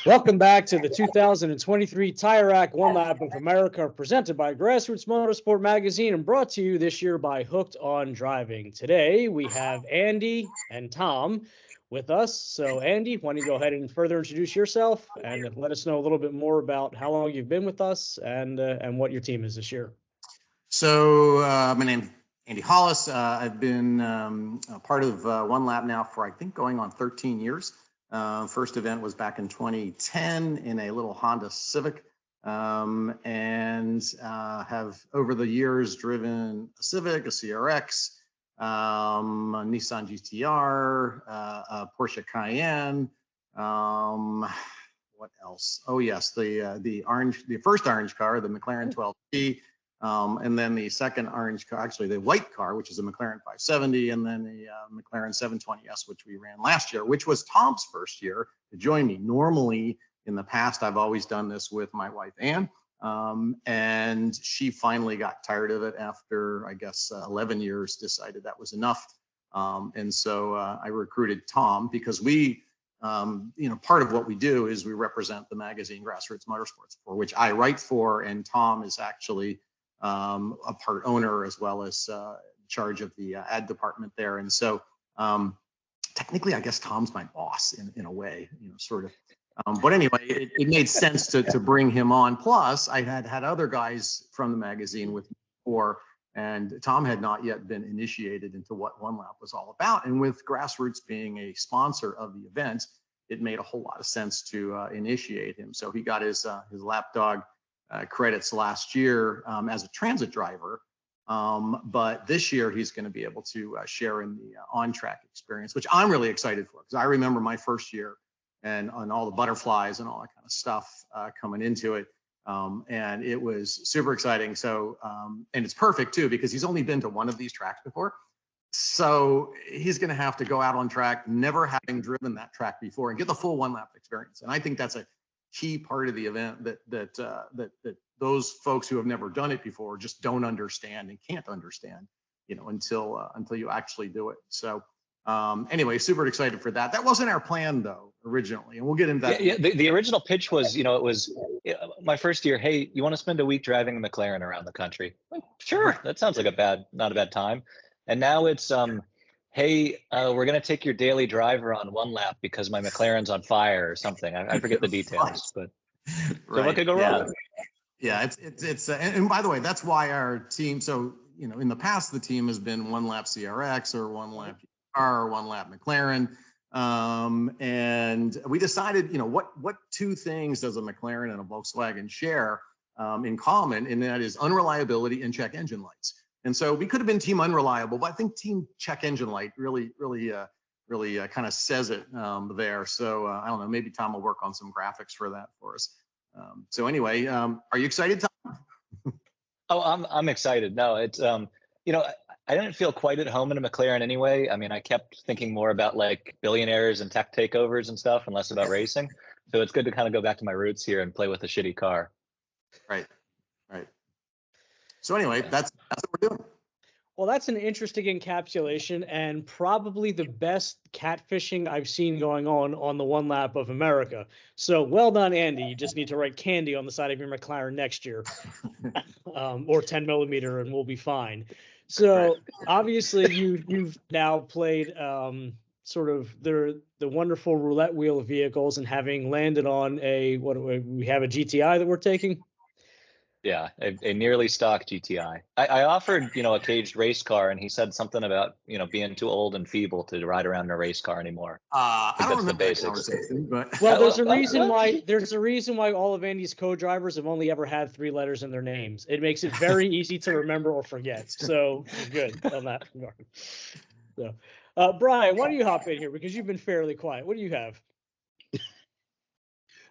Welcome back to the 2023 Tire Rack One Lap of America, presented by Grassroots Motorsport Magazine and brought to you this year by Hooked on Driving. Today we have Andy and Tom with us. So Andy, why don't you go ahead and further introduce yourself and let us know a little bit more about how long you've been with us and what your team is this year. So my name's Andy Hollis. I've been a part of One Lap now for, I think, going on 13 years. First event was back in 2010 in a little Honda Civic, and have over the years driven a Civic, a CRX, a Nissan GTR, a Porsche Cayenne. What else? Oh yes, the first orange car, the McLaren 12T. And then the second orange car, actually the white car, which is a McLaren 570, and then the McLaren 720S, which we ran last year, which was Tom's first year to join me. Normally, in the past, I've always done this with my wife, Ann, and she finally got tired of it after, I guess, 11 years, decided that was enough. And so I recruited Tom because we, part of what we do is we represent the magazine Grassroots Motorsports, for which I write for, and Tom is actually a part owner as well as in charge of the ad department there. And so technically, I guess Tom's my boss in a way, sort of. But anyway, it made sense to bring him on. Plus, I had other guys from the magazine with me before, and Tom had not yet been initiated into what One Lap was all about. And with Grassroots being a sponsor of the event, it made a whole lot of sense to initiate him. So he got his lapdog credits last year as a transit driver, but this year he's going to be able to share in the on-track experience, which I'm really excited for, because I remember my first year and on all the butterflies and all that kind of stuff coming into it, and it was super exciting. So and it's perfect too, because he's only been to one of these tracks before, so he's going to have to go out on track never having driven that track before and get the full One Lap experience. And I think that's a key part of the event that those folks who have never done it before just don't understand and can't understand, until you actually do it. So anyway, super excited for that. That wasn't our plan though originally, and we'll get into that. Yeah, the original pitch was, it was my first year. Hey, you want to spend a week driving a McLaren around the country? Like, sure, that sounds like not a bad time. And now it's hey, we're going to take your daily driver on One Lap because my McLaren's on fire or something. I forget the details, but so what could go wrong? Yeah, it's and by the way, that's why our team. So in the past, the team has been One Lap CRX or One Lap GR or One Lap McLaren, and we decided, what two things does a McLaren and a Volkswagen share in common, and that is unreliability and check engine lights. And so we could have been Team Unreliable, but I think Team Check Engine Light really kind of says it there. So I don't know, maybe Tom will work on some graphics for that for us. So anyway, are you excited, Tom? Oh, I'm excited. No, it's I didn't feel quite at home in a McLaren anyway. I mean, I kept thinking more about like billionaires and tech takeovers and stuff, and less about racing. So it's good to kind of go back to my roots here and play with a shitty car. Right. So anyway, that's what we're doing. Well, that's an interesting encapsulation and probably the best catfishing I've seen going on the One Lap of America. So well done, Andy. You just need to write candy on the side of your McLaren next year, or 10 millimeter, and we'll be fine. So obviously you've now played sort of the wonderful roulette wheel of vehicles, and having landed on we have a GTI that we're taking. Yeah, a nearly stock GTI. I offered, a caged race car, and he said something about, being too old and feeble to ride around in a race car anymore. I don't remember that conversation, but well, there's a reason why all of Andy's co-drivers have only ever had 3 letters in their names. It makes it very easy to remember or forget. So good on that regard. So, Bryan, why don't you hop in here, because you've been fairly quiet. What do you have?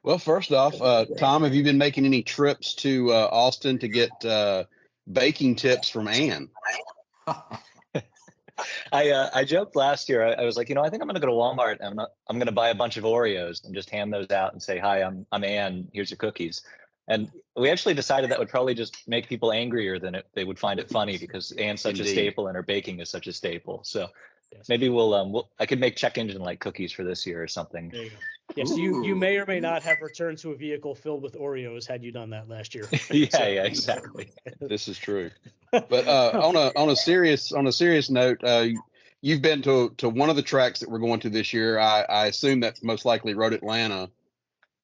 Well, first off, Tom, have you been making any trips to Austin to get baking tips from Ann? I joked last year. I was like, I think I'm going to go to Walmart and I'm going to buy a bunch of Oreos and just hand those out and say, hi, I'm Ann. Here's your cookies. And we actually decided that would probably just make people angrier than they would find it funny, because Ann's such a staple and her baking is such a staple. So maybe I could make check engine light cookies for this year or something. There you go. Yes, you Ooh. may or may not have returned to a vehicle filled with Oreos had you done that last year. Yeah, exactly. This is true. But on a serious note, you've been to one of the tracks that we're going to this year. I assume that's most likely Road Atlanta.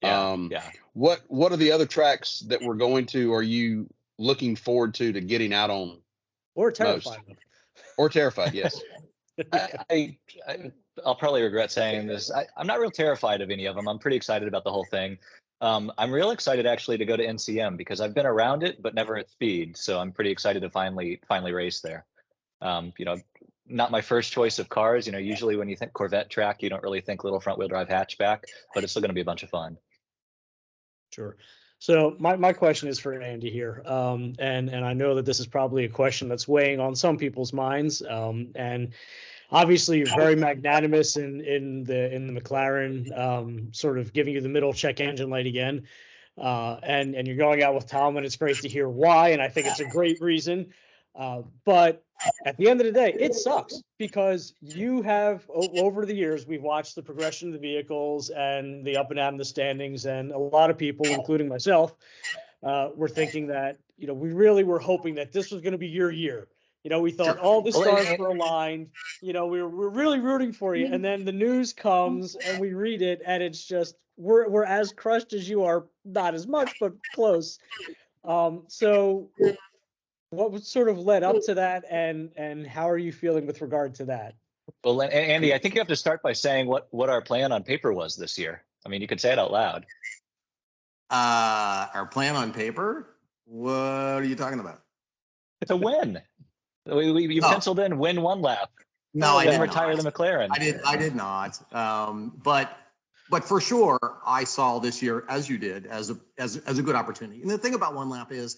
Yeah, Um, yeah. What are the other tracks that we're going to? Are you looking forward to getting out on Or most? terrified of. Or terrified? Yes. I'll probably regret saying this. I'm not real terrified of any of them. I'm pretty excited about the whole thing. I'm real excited actually to go to NCM because I've been around it, but never at speed. So I'm pretty excited to finally race there. You know, not my first choice of cars. You know, usually when you think Corvette track, you don't really think little front wheel drive hatchback, but it's still going to be a bunch of fun. Sure. So my question is for Andy here, and I know that this is probably a question that's weighing on some people's minds, and obviously you're very magnanimous in the McLaren, sort of giving you the middle check engine light again, and you're going out with Tom, and it's great to hear why, and I think it's a great reason, but at the end of the day, it sucks because you have over the years, we've watched the progression of the vehicles and the up and down in the standings. And a lot of people, including myself, were thinking that, you know, we really were hoping that this was going to be your year. You know, we thought all the stars were aligned. You know, we're really rooting for you. And then the news comes and we read it and it's just, we're as crushed as you are, not as much, but close. So what was sort of led up to that, and how are you feeling with regard to that? Well, Andy, I think you have to start by saying what our plan on paper was this year. I mean, you could say it out loud. Our plan on paper? What are you talking about? It's a win. You penciled in win one lap. No, I then did retire not. the McLaren. I did not. But for sure, I saw this year, as you did, as a good opportunity. And the thing about one lap is,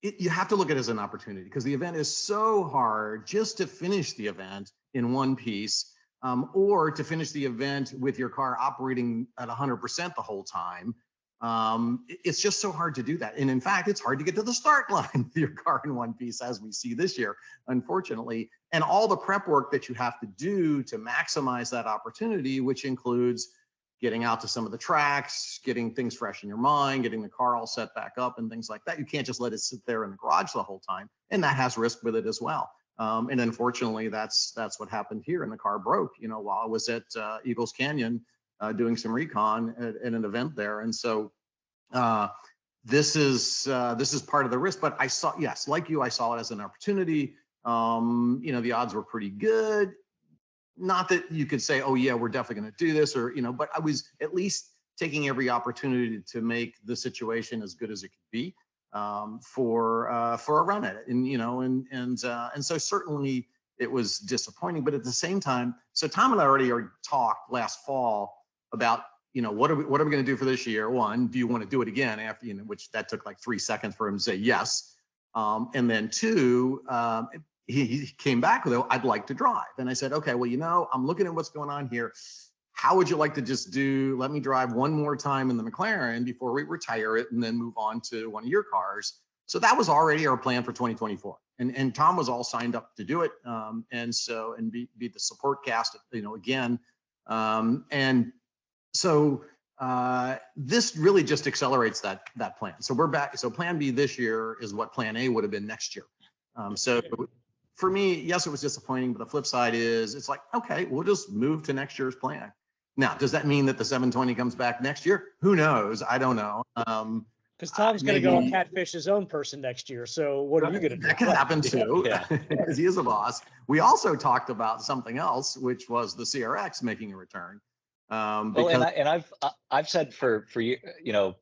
you have to look at it as an opportunity because the event is so hard just to finish the event in one piece, or to finish the event with your car operating at 100% the whole time. It's just so hard to do that. And in fact, it's hard to get to the start line with your car in one piece, as we see this year, unfortunately. And all the prep work that you have to do to maximize that opportunity, which includes getting out to some of the tracks, getting things fresh in your mind, getting the car all set back up and things like that. You can't just let it sit there in the garage the whole time. And that has risk with it as well. And unfortunately, that's what happened here. And the car broke, you know, while I was at Eagles Canyon doing some recon at an event there. And so this is part of the risk. But I saw, yes, like you, I saw it as an opportunity. You know, the odds were pretty good. Not that you could say, oh yeah, we're definitely going to do this, or, you know, but I was at least taking every opportunity to make the situation as good as it could be, for a run at it. And, you know, and so certainly it was disappointing, but at the same time, so Tom and I already talked last fall about, you know, what are we going to do for this year? One, do you want to do it again after, you know, which that took like 3 seconds for him to say yes. And then two, he came back with, I'd like to drive. And I said, okay, well, you know, I'm looking at what's going on here. How would you like to just let me drive one more time in the McLaren before we retire it and then move on to one of your cars? So that was already our plan for 2024. And Tom was all signed up to do it. And be the support cast, you know, again. And so this really just accelerates that plan. So we're back. So plan B this year is what plan A would have been next year. So for me, yes, it was disappointing, but the flip side is it's like, okay, we'll just move to next year's plan. Now, does that mean that the 720 comes back next year? Who knows? I don't know. Because Tom's going to go and catfish his own person next year. So what are you going to do? That can happen too, Yeah. because he is a boss. We also talked about something else, which was the CRX making a return. Well, I've said for you know,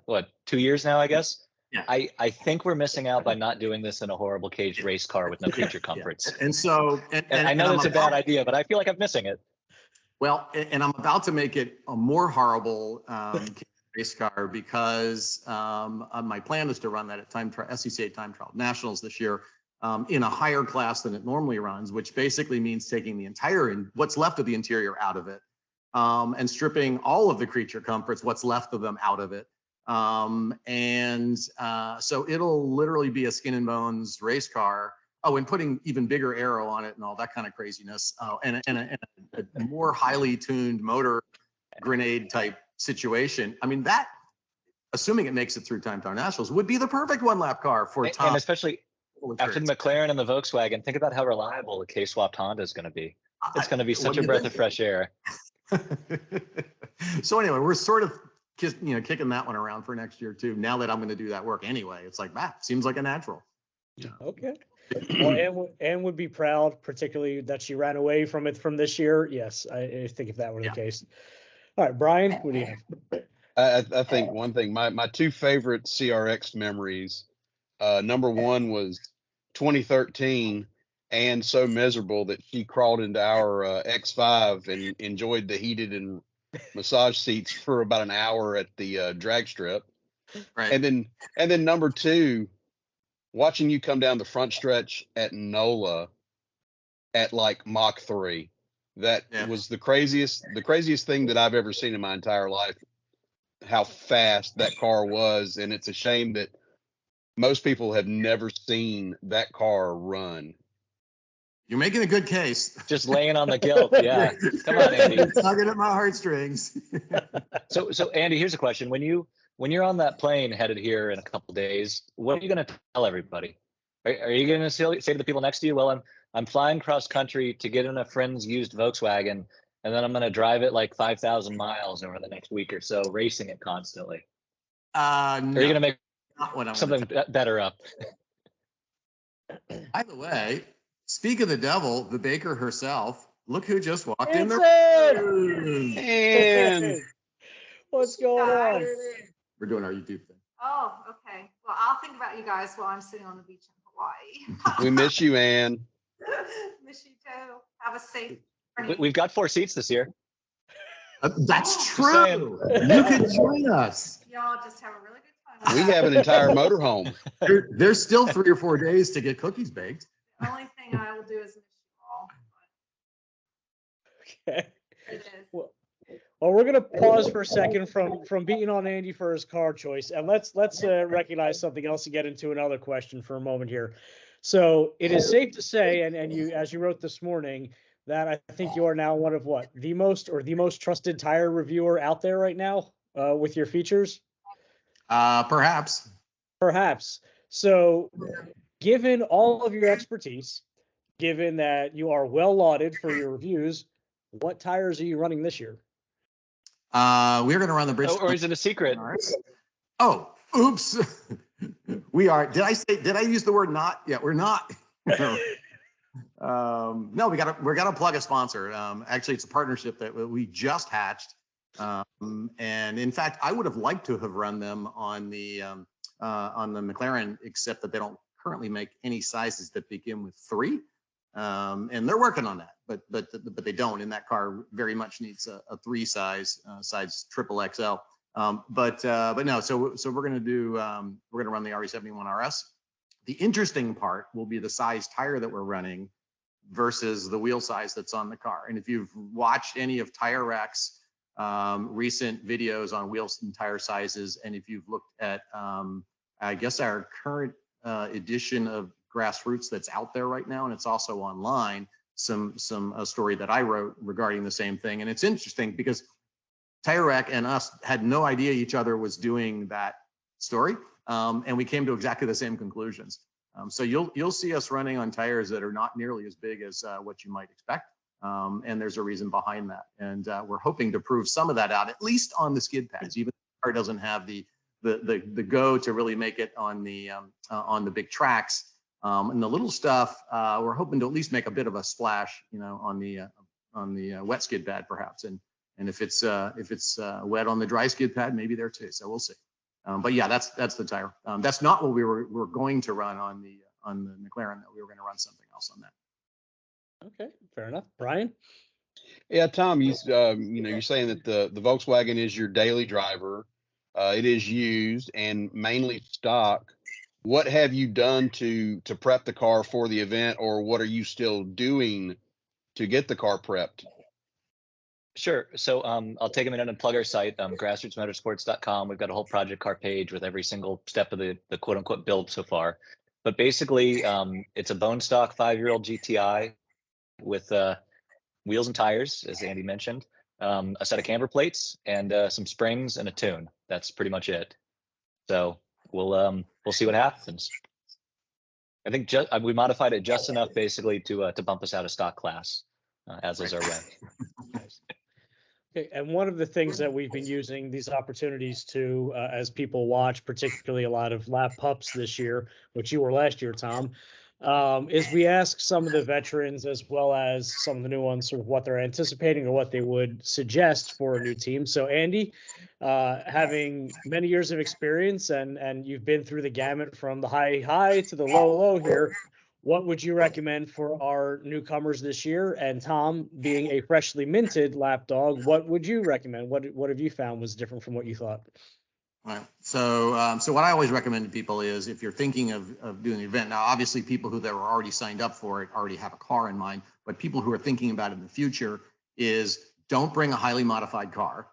what, 2 years now, I guess. Yeah. I think we're missing out by not doing this in a horrible caged race car with no creature comforts. Yeah. And so, and I know that's a bad idea, but I feel like I'm missing it. Well, and I'm about to make it a more horrible race car because my plan is to run that at SCCA Time Trial Nationals this year in a higher class than it normally runs, which basically means taking the entire what's left of the interior out of it and stripping all of the creature comforts, what's left of them, out of it. So it'll literally be a skin and bones race car. Oh, and putting even bigger aero on it and all that kind of craziness. And a more highly tuned motor grenade type situation. I mean, that, assuming it makes it through Time Trial Nationals, would be the perfect one lap car for Tom. And especially after the McLaren and the Volkswagen, think about how reliable the K-swapped Honda is going to be. It's going to be such a breath of fresh air. So anyway, we're sort of kicking that one around for next year too. Now that I'm going to do that work anyway, it's like, seems like a natural. Okay. Well, Anne would be proud, particularly that she ran away from it from this year. Yes, I think if that were the case. All right, Brian, what do you have? I think one thing, my two favorite CRX memories, number one was 2013, and so miserable that she crawled into our X5 and enjoyed the heated and massage seats for about an hour at the drag strip. Right. And then number two, watching you come down the front stretch at NOLA at like Mach 3. That was the craziest thing that I've ever seen in my entire life, how fast that car was. And it's a shame that most people have never seen that car run. You're making a good case. Just laying on the guilt. Yeah. Come on, Andy. It's tugging at my heartstrings. So Andy, here's a question. When you're on that plane headed here in a couple of days, what are you going to tell everybody? Are you going to say to the people next to you, well, I'm flying cross country to get in a friend's used Volkswagen, and then I'm going to drive it like 5,000 miles over the next week or so, racing it constantly? No, are you going to make something better up? By the way, speak of the devil, the baker herself, look who just walked in there. And what's going on? We're doing our YouTube thing. Oh, okay. Well, I'll think about you guys while I'm sitting on the beach in Hawaii. we miss you, Ann. Miss you too. Have a safe journey. We've got 4 seats this year. That's true. You could join us. Y'all just have a really good time. We have an entire motorhome. There's still 3 or 4 days to get cookies baked. The only thing I will do is miss you all. Okay. It is. Well, we're going to pause for a second from beating on Andy for his car choice, and let's recognize something else and get into another question for a moment here. So it is safe to say, and you, as you wrote this morning, that I think you are now one of the most trusted tire reviewer out there right now with your features. Perhaps. So, given all of your expertise, given that you are well lauded for your reviews, what tires are you running this year? We're going to run the Bridgestone. Or is it a secret? Oh, oops. We are. Did I use the word not? Yeah, we're not. No, we're gonna plug a sponsor. Actually, it's a partnership that we just hatched. And in fact, I would have liked to have run them on the McLaren, except that they don't currently make any sizes that begin with 3. And they're working on that, but they don't. And that car very much needs a 3 size triple XL. But no. So we're gonna run the RE71 RS. The interesting part will be the size tire that we're running versus the wheel size that's on the car. And if you've watched any of Tire Rack's recent videos on wheels and tire sizes, and if you've looked at I guess our current edition of Grassroots that's out there right now, and it's also online, a story that I wrote regarding the same thing. And it's interesting because Tire Rack and us had no idea each other was doing that story, and we came to exactly the same conclusions. So you'll see us running on tires that are not nearly as big as what you might expect, and there's a reason behind that. And we're hoping to prove some of that out, at least on the skid pads. Even if the car doesn't have the go to really make it on the big tracks. And the little stuff, we're hoping to at least make a bit of a splash, on the wet skid pad perhaps. And if it's wet on the dry skid pad, maybe there too. So we'll see. But yeah, that's the tire. That's not what we were going to run on the McLaren. That we were going to run something else on that. Okay, fair enough. Brian? Yeah, Tom, you're saying that the Volkswagen is your daily driver. It is used and mainly stock. What have you done to prep the car for the event, or what are you still doing to get the car prepped? Sure. So I'll take a minute and plug our site, grassrootsmotorsports.com. We've got a whole project car page with every single step of the quote unquote build so far. But basically, it's a bone stock 5-year-old GTI with wheels and tires, as Andy mentioned. a set of camber plates, and some springs and a tune. That's pretty much it. So we'll see what happens. I think we modified it just enough, basically, to bump us out of stock class, as is our way. Okay, and one of the things that we've been using these opportunities to, as people watch, particularly a lot of lap pups this year, which you were last year, Tom, is we ask some of the veterans as well as some of the new ones sort of what they're anticipating or what they would suggest for a new team. So Andy, having many years of experience and you've been through the gamut from the high to the low here, what would you recommend for our newcomers this year? And Tom, being a freshly minted lapdog, what would you recommend? What have you found was different from what you thought? Right. So what I always recommend to people is, if you're thinking of doing an event, now obviously people who that were already signed up for it already have a car in mind, but people who are thinking about it in the future is, don't bring a highly modified car.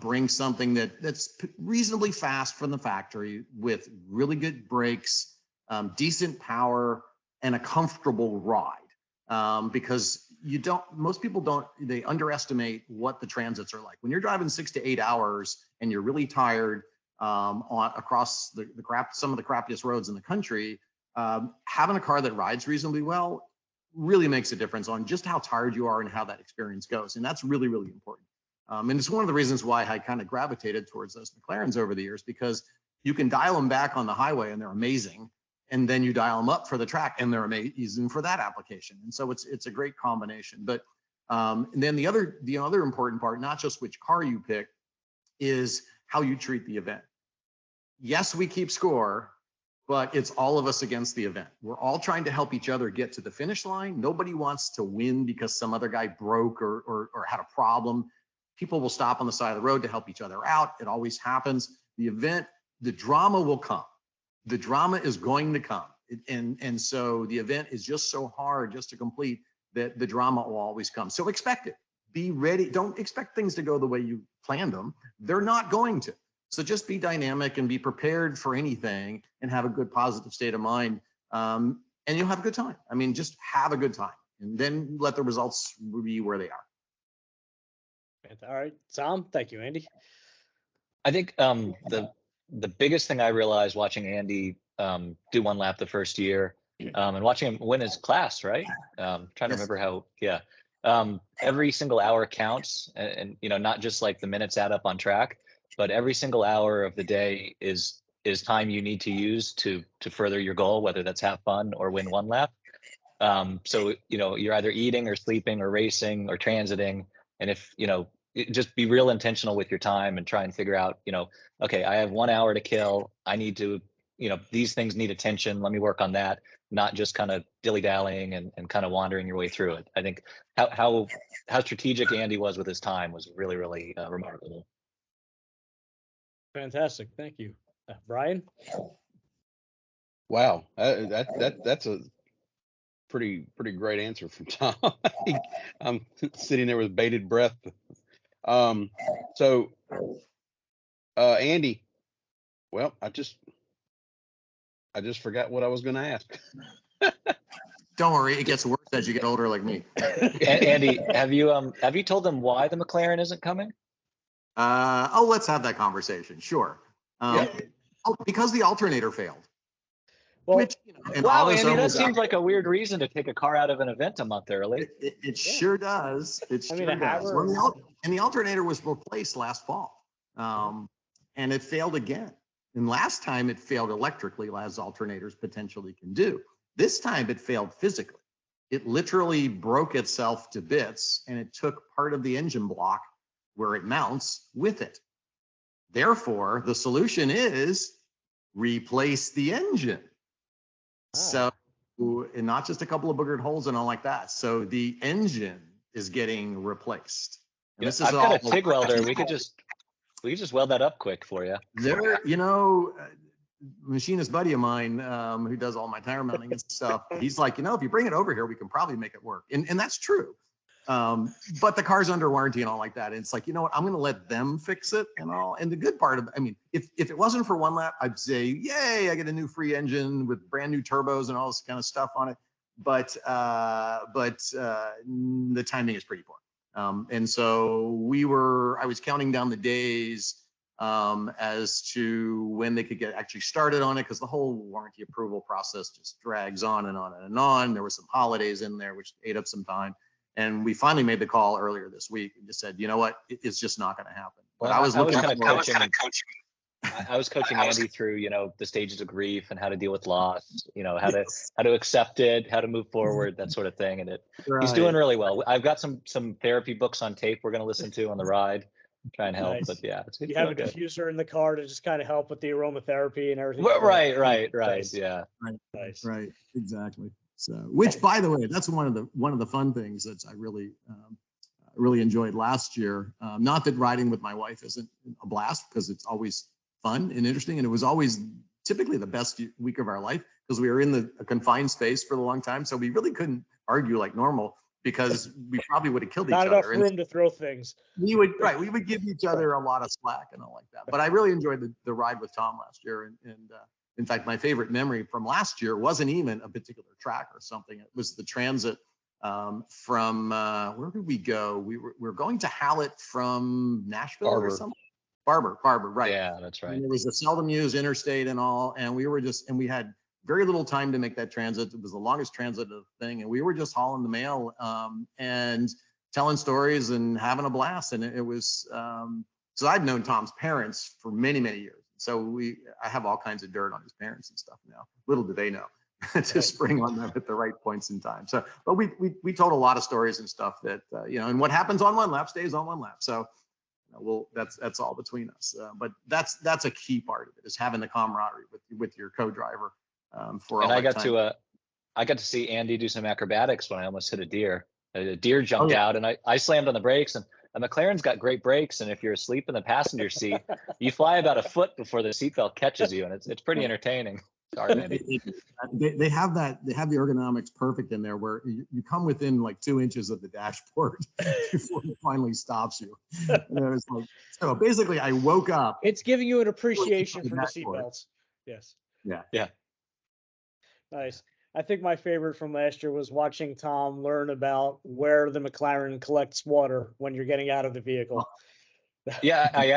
Bring something that's reasonably fast from the factory with really good brakes, decent power, and a comfortable ride, because most people they underestimate what the transits are like. When you're driving 6 to 8 hours and you're really tired across some of the crappiest roads in the country, having a car that rides reasonably well really makes a difference on just how tired you are and how that experience goes. And that's really, really important. And it's one of the reasons why I kind of gravitated towards those McLarens over the years, because you can dial them back on the highway and they're amazing. And then you dial them up for the track and they're amazing for that application. And so it's a great combination. But and then the other important part, not just which car you pick, is how you treat the event. Yes, we keep score, but it's all of us against the event. We're all trying to help each other get to the finish line. Nobody wants to win because some other guy broke or had a problem. People will stop on the side of the road to help each other out. It always happens. The event, the drama will come. The drama is going to come. And so the event is just so hard just to complete that the drama will always come. So expect it. Be ready. Don't expect things to go the way you planned them. They're not going to. So just be dynamic and be prepared for anything and have a good positive state of mind. And you'll have a good time. I mean, just have a good time and then let the results be where they are. All right, Tom, thank you, Andy. I think the biggest thing I realized watching Andy do one lap the first year, and watching him win his class, right? Trying to remember how, every single hour counts, and not just like the minutes add up on track, but every single hour of the day is time you need to use to further your goal, whether that's have fun or win one lap. So you're either eating or sleeping or racing or transiting, and if just be real intentional with your time and try and figure out, okay, I have 1 hour to kill. I need to, these things need attention. Let me work on that. Not just kind of dilly-dallying and kind of wandering your way through it. I think how strategic Andy was with his time was really, really remarkable. Fantastic. Thank you. Bryan? Wow. That's a pretty great answer from Tom. I'm sitting there with bated breath. So Andy, well, I just forgot what I was going to ask. Don't worry, it gets worse as you get older, like me. Andy, have you told them why the McLaren isn't coming? Let's have that conversation. Sure. Because the alternator failed. Well, Which, wow, Andy, that seems like a weird reason to take a car out of an event a month early. It sure does. It sure does. And the alternator was replaced last fall, and it failed again. And last time it failed electrically, as alternators potentially can do. This time it failed physically. It literally broke itself to bits, and it took part of the engine block where it mounts with it. Therefore, the solution is replace the engine. So, and not just a couple of boogered holes and all like that. So the engine is getting replaced. And this is I've got a TIG welder. We could just weld that up quick for you. There, machinist buddy of mine who does all my tire mounting and stuff. He's like, if you bring it over here, we can probably make it work. And that's true. But the car's under warranty and all like that. And it's like, I'm going to let them fix it and all. And the good part of, if it wasn't for one lap, I'd say, yay, I get a new free engine with brand new turbos and all this kind of stuff on it. But the timing is pretty poor. And so I was counting down the days as to when they could get actually started on it, because the whole warranty approval process just drags on and on and on. There were some holidays in there which ate up some time, and we finally made the call earlier this week and just said, you know what, it's just not going to happen. But Well, I was coaching Andy through, the stages of grief and how to deal with loss, how to accept it, how to move forward, that sort of thing. And he's doing really well. I've got some therapy books on tape we're going to listen to on the ride, try and help. Nice. But yeah, You have a diffuser in the car to just kind of help with the aromatherapy and everything. Right. Nice. Yeah. Nice. Right. Exactly. So, which, by the way, that's one of the fun things that I really enjoyed last year. Not that riding with my wife isn't a blast, because it's always fun and interesting, and it was always typically the best week of our life, because we were in a confined space for a long time, so we really couldn't argue like normal, because we probably would have killed each other. Not enough room to throw things. We would give each other a lot of slack and all like that. But I really enjoyed the ride with Tom last year, and in fact, my favorite memory from last year wasn't even a particular track or something. It was the transit from where did we go? We were going to Hallett from Nashville or something. Barber, right. Yeah, that's right. And it was a seldom used interstate and all, and we had very little time to make that transit. It was the longest transit of the thing, and we were just hauling the mail and telling stories and having a blast. And it was so I've known Tom's parents for many, many years. So I have all kinds of dirt on his parents and stuff now. Little do they know to spring on them at the right points in time. So, but we told a lot of stories and stuff that and what happens on one lap stays on one lap. So, that's all between us. But that's a key part of it, is having the camaraderie with your co-driver for all that time. I got to see Andy do some acrobatics when I almost hit a deer. A deer jumped out, and I slammed on the brakes, and a McLaren's got great brakes, and if you're asleep in the passenger seat, you fly about a foot before the seatbelt catches you, and it's pretty entertaining. Sorry, Andy. They have the ergonomics perfect in there, where you come within like 2 inches of the dashboard before it finally stops you. So basically, I woke up. It's giving you an appreciation for the seatbelts. Yes. Yeah. Nice. I think my favorite from last year was watching Tom learn about where the McLaren collects water when you're getting out of the vehicle. Yeah, I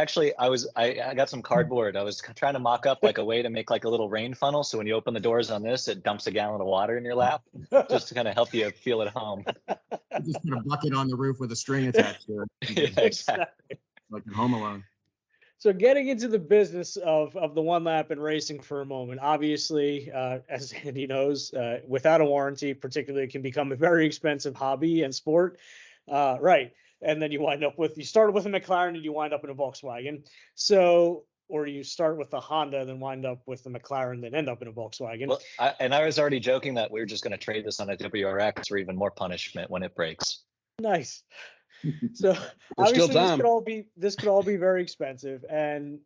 got some cardboard. I was trying to mock up like a way to make like a little rain funnel. So when you open the doors on this, it dumps a gallon of water in your lap, just to kind of help you feel at home. You just put a bucket on the roof with a string attached to it. Yeah, exactly. Like in Home Alone. So getting into the business of the one lap and racing for a moment, obviously, as Andy knows, without a warranty, particularly, it can become a very expensive hobby and sport. Right. And then you started with a McLaren and you wind up in a Volkswagen. So, or you start with a Honda, then wind up with the McLaren, then end up in a Volkswagen. Well, I was already joking that we were just going to trade this on a WRX for even more punishment when it breaks. Nice. So obviously this could all be very expensive, and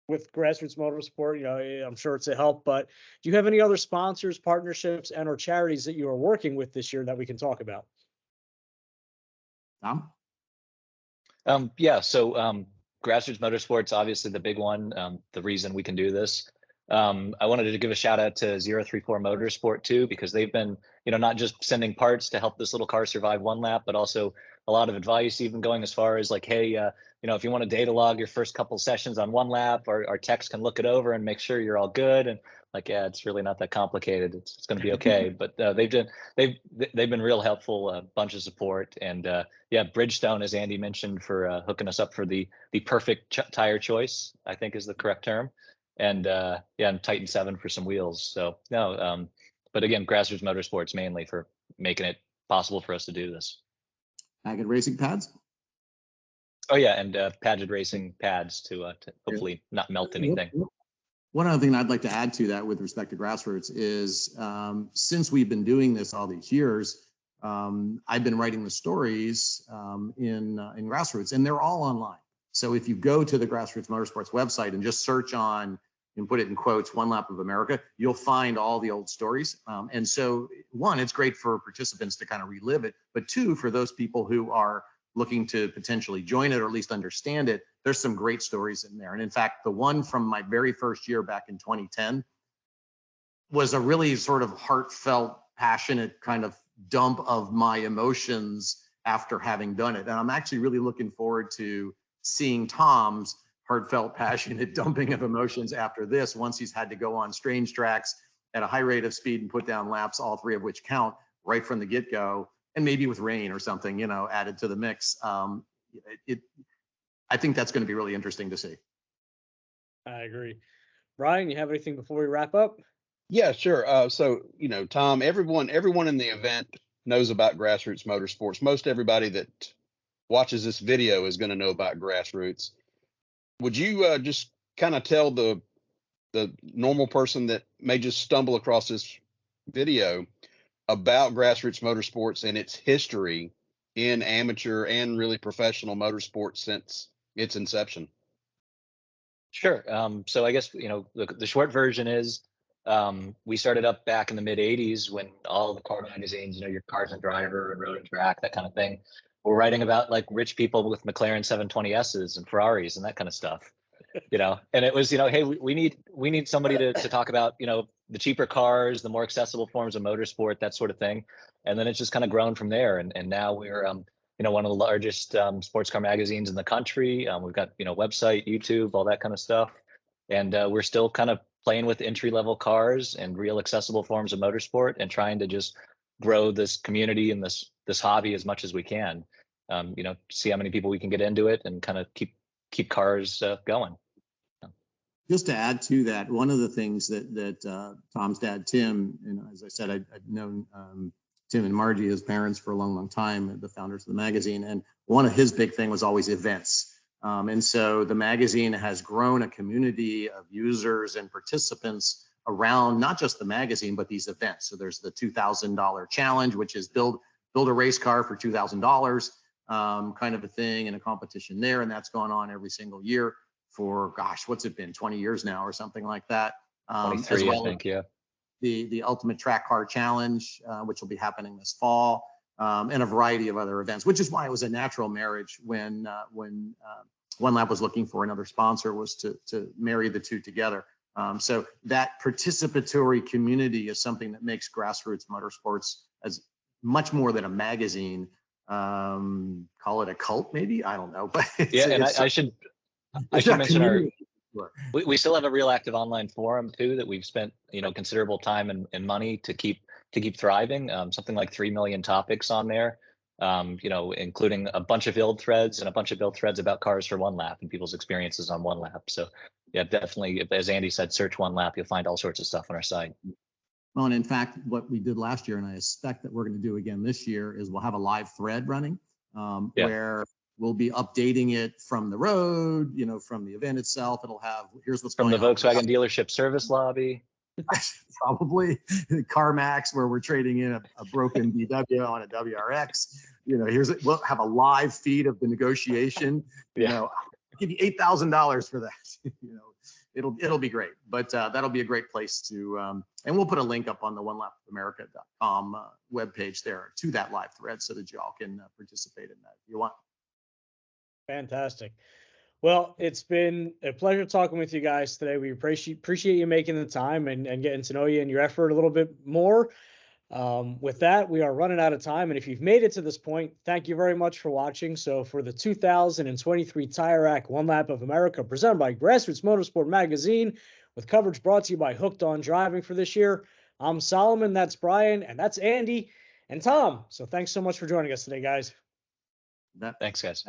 with Grassroots Motorsport, I'm sure it's a help. But do you have any other sponsors, partnerships, and or charities that you are working with this year that we can talk about? Tom? So Grassroots Motorsports, obviously the big one. The reason we can do this. I wanted to give a shout out to 034 Motorsport too, because they've been, not just sending parts to help this little car survive one lap, but also a lot of advice, even going as far as like, hey, if you want to data log your first couple sessions on one lap, our techs can look it over and make sure you're all good. And like, yeah, it's really not that complicated. It's going to be okay. But they've been real helpful, bunch of support. And Bridgestone, as Andy mentioned, for hooking us up for the perfect tire choice, I think is the correct term. And and Titan 7 for some wheels. So but again, Grassroots Motorsports mainly for making it possible for us to do this. Paget Racing pads. Oh yeah, and Paget Racing pads to hopefully not melt anything. One other thing I'd like to add to that with respect to Grassroots is since we've been doing this all these years, I've been writing the stories in Grassroots, and they're all online. So if you go to the Grassroots Motorsports website and just search on and put it in quotes, One Lap of America, you'll find all the old stories. And so one, it's great for participants to kind of relive it, but two, for those people who are looking to potentially join it or at least understand it, there's some great stories in there. And in fact, the one from my very first year back in 2010 was a really sort of heartfelt, passionate kind of dump of my emotions after having done it. And I'm actually really looking forward to seeing Tom's heartfelt, passionate dumping of emotions after this, once he's had to go on strange tracks at a high rate of speed and put down laps, all three of which count right from the get-go, and maybe with rain or something, added to the mix. I think that's going to be really interesting to see. I agree. Bryan, you have anything before we wrap up? Yeah, sure. So, Tom, everyone in the event knows about Grassroots Motorsports. Most everybody that watches this video is going to know about Grassroots. Would you just kind of tell the normal person that may just stumble across this video about Grassroots Motorsports and its history in amateur and really professional motorsports since its inception? Sure. So I guess, the short version is we started up back in the mid 80s when all the car magazines, your Cars and Driver and Road and Track, that kind of thing, were writing about like rich people with McLaren 720Ss and Ferraris and that kind of stuff, and it was, hey, we need somebody to talk about, the cheaper cars, the more accessible forms of motorsport, that sort of thing. And then it's just kind of grown from there. And now we're, one of the largest sports car magazines in the country. We've got, website, YouTube, all that kind of stuff. And we're still kind of playing with entry-level cars and real accessible forms of motorsport and trying to just grow this community and this hobby as much as we can. See how many people we can get into it and kind of keep cars going. Just to add to that, one of the things that Tom's dad, Tim, as I said, I'd known Tim and Margie, his parents, for a long, long time, the founders of the magazine. And one of his big thing was always events. And so the magazine has grown a community of users and participants around not just the magazine, but these events. So there's the $2,000 challenge, which is build a race car for $2,000 kind of a thing, and a competition there. And that's gone on every single year for, gosh, what's it been, 20 years now or something like that. 23, as well, I think, yeah. The Ultimate Track Car Challenge, which will be happening this fall, and a variety of other events, which is why it was a natural marriage when One Lap was looking for another sponsor, was to marry the two together. So that participatory community is something that makes Grassroots Motorsports as much more than a magazine. Call it a cult, maybe, I don't know, but I should mention we still have a real active online forum too that we've spent considerable time and money to keep thriving. Something like 3 million topics on there, including a bunch of build threads and a bunch of build threads about cars for One Lap and people's experiences on One Lap. So yeah, definitely, as Andy said, search One Lap, you'll find all sorts of stuff on our site. Well, and in fact, what we did last year, and I expect that we're going to do again this year, is we'll have a live thread running where we'll be updating it from the road, from the event itself. It'll have, here's what's from going the on. Volkswagen dealership service lobby. Probably CarMax, where we're trading in a broken VW on a WRX. We'll have a live feed of the negotiation. I'll give you $8,000 for that. It'll be great. But that'll be a great place to, and we'll put a link up on the onelapamerica.com webpage there to that live thread so that y'all can participate in that if you want. Fantastic. Well, it's been a pleasure talking with you guys today. We appreciate you making the time and getting to know you and your effort a little bit more. With that, we are running out of time. And if you've made it to this point, thank you very much for watching. So for the 2023 Tire Rack One Lap of America, presented by Grassroots Motorsport Magazine, with coverage brought to you by Hooked on Driving for this year, I'm Solomon, that's Bryan, and that's Andy and Tom. So thanks so much for joining us today, guys. Thanks, guys.